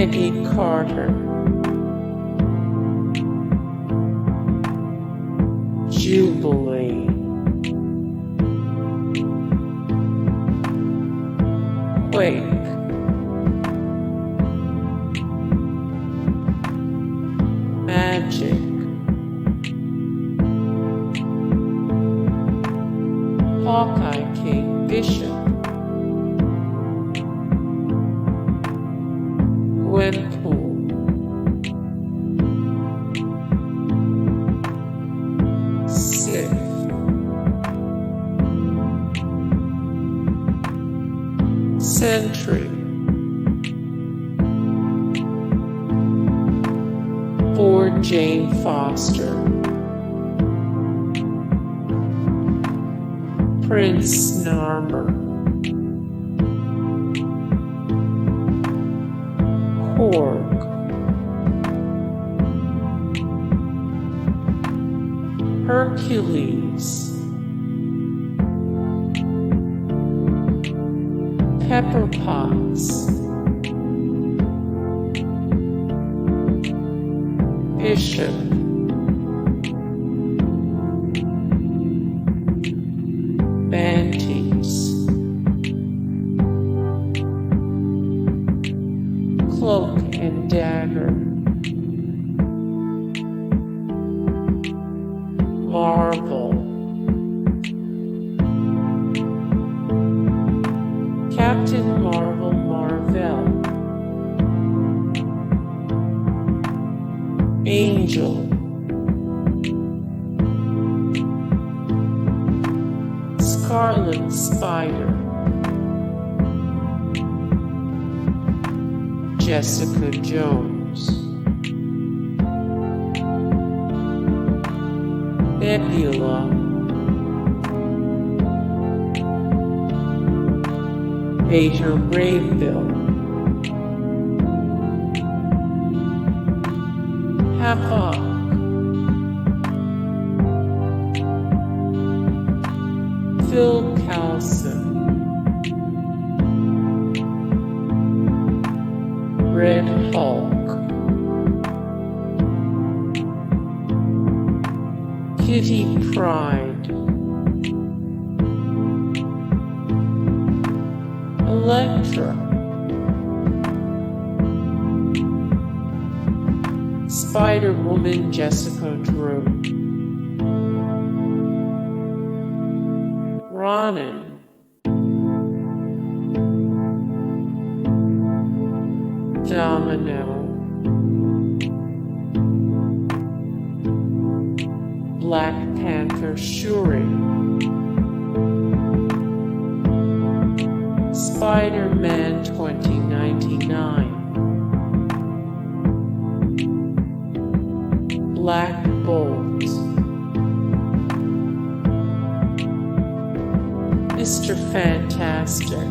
Peggy Carter, Jubilee, Quake, Magik, Hawkeye King Bishop, Gwenpool, Sif, Sentry, Jane Foster, Prince Narmor, Korg, Hercules, Pepper Potts, Bishop, Banties, Cloak and Dagger, Mar-Vell, Captain Marvel Mar-Vell, Angel, Scarlet Spider, Jessica Jones, Nebula, Beta Ray Bill, Havoc, Phil Coulson, Red Hulk, Kitty Pryde, Elektra, Spider-Woman Jessica Drew, Ronan, Domino, Black Panther Shuri, Spider-Man 2099, Black Bolt, Mr. Fantastic,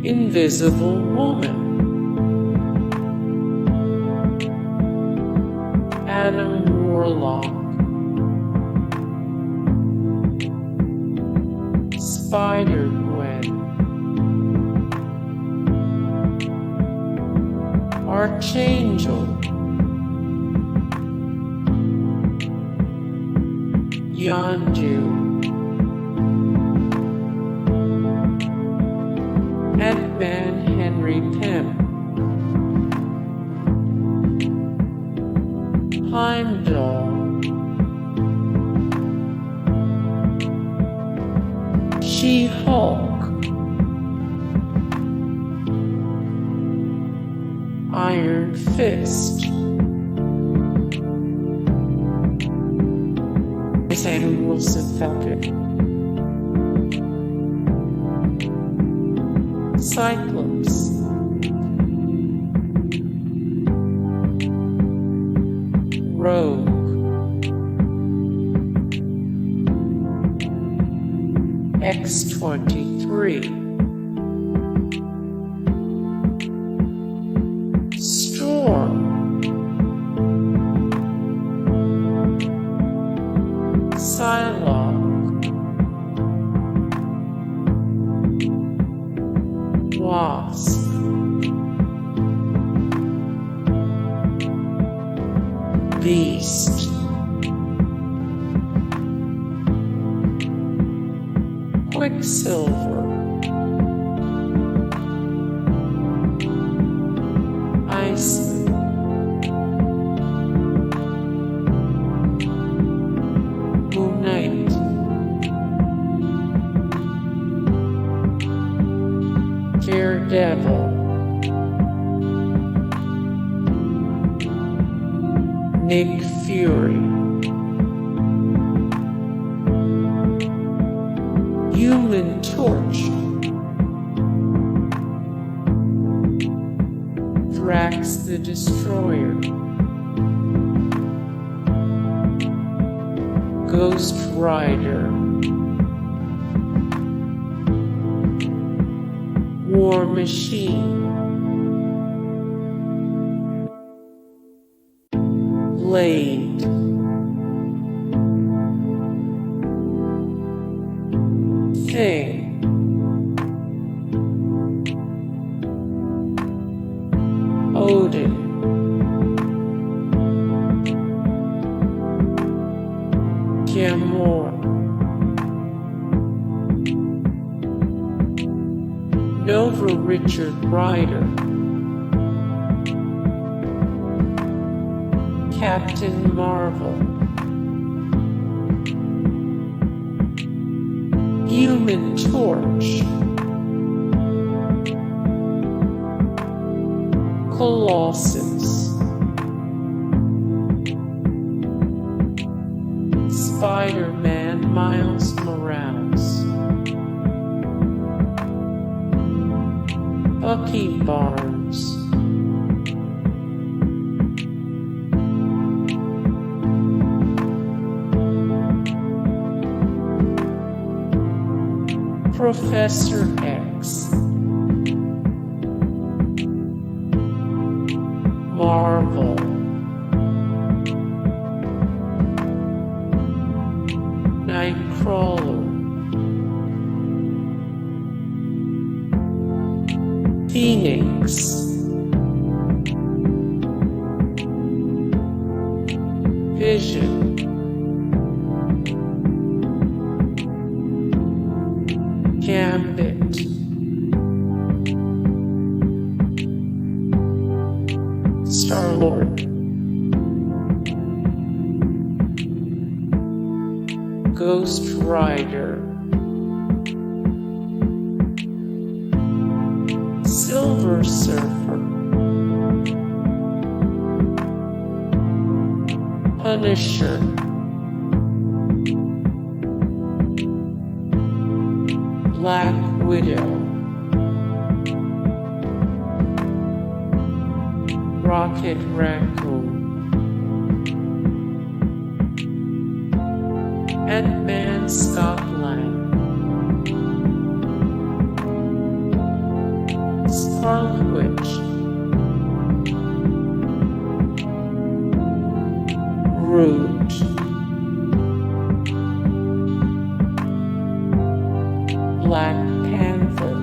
Invisible Woman, Adam Warlock, Spider-Gwen, Archangel, Yondu, Ant-Man Henry Pym, Heimdall, She-Hulk, Iron Fist, Sam Wilson Falcon, Cyclops, Rogue, X-23, Storm, Psylocke, Wasp, Beast, Quicksilver, Iceman, Moon Knight, Daredevil, Nick Fury, Human Torch, Drax the Destroyer, Ghost Rider, War Machine, Blade, Thing, Odin, Gamora, Nova Richard Rider, Captain Mar-Vell, Human Torch, Colossus, Spider-Man Miles Morales, Bucky Barnes, Professor X, Mar-Vell, Nightcrawler, Phoenix, Vision, Gambit, Star-Lord, Ghost Rider, Silver Surfer, Punisher, Black Widow, Rocket Raccoon, Ant-Man Scott Lang, Scarlet Witch, Groot, Black Panther,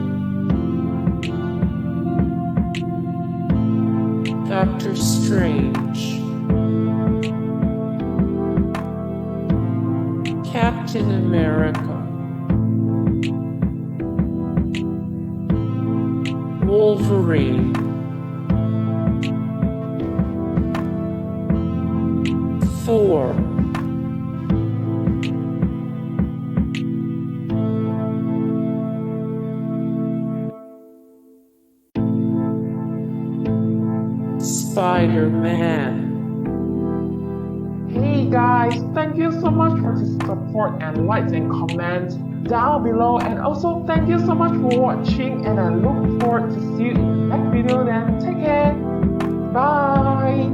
Doctor Strange, Captain America, Wolverine, Thor, Spider-Man. Hey guys, thank you so much for the support and likes and comments down below, and also thank you so much for watching, and I look forward to see you in the next video. Then take care, bye.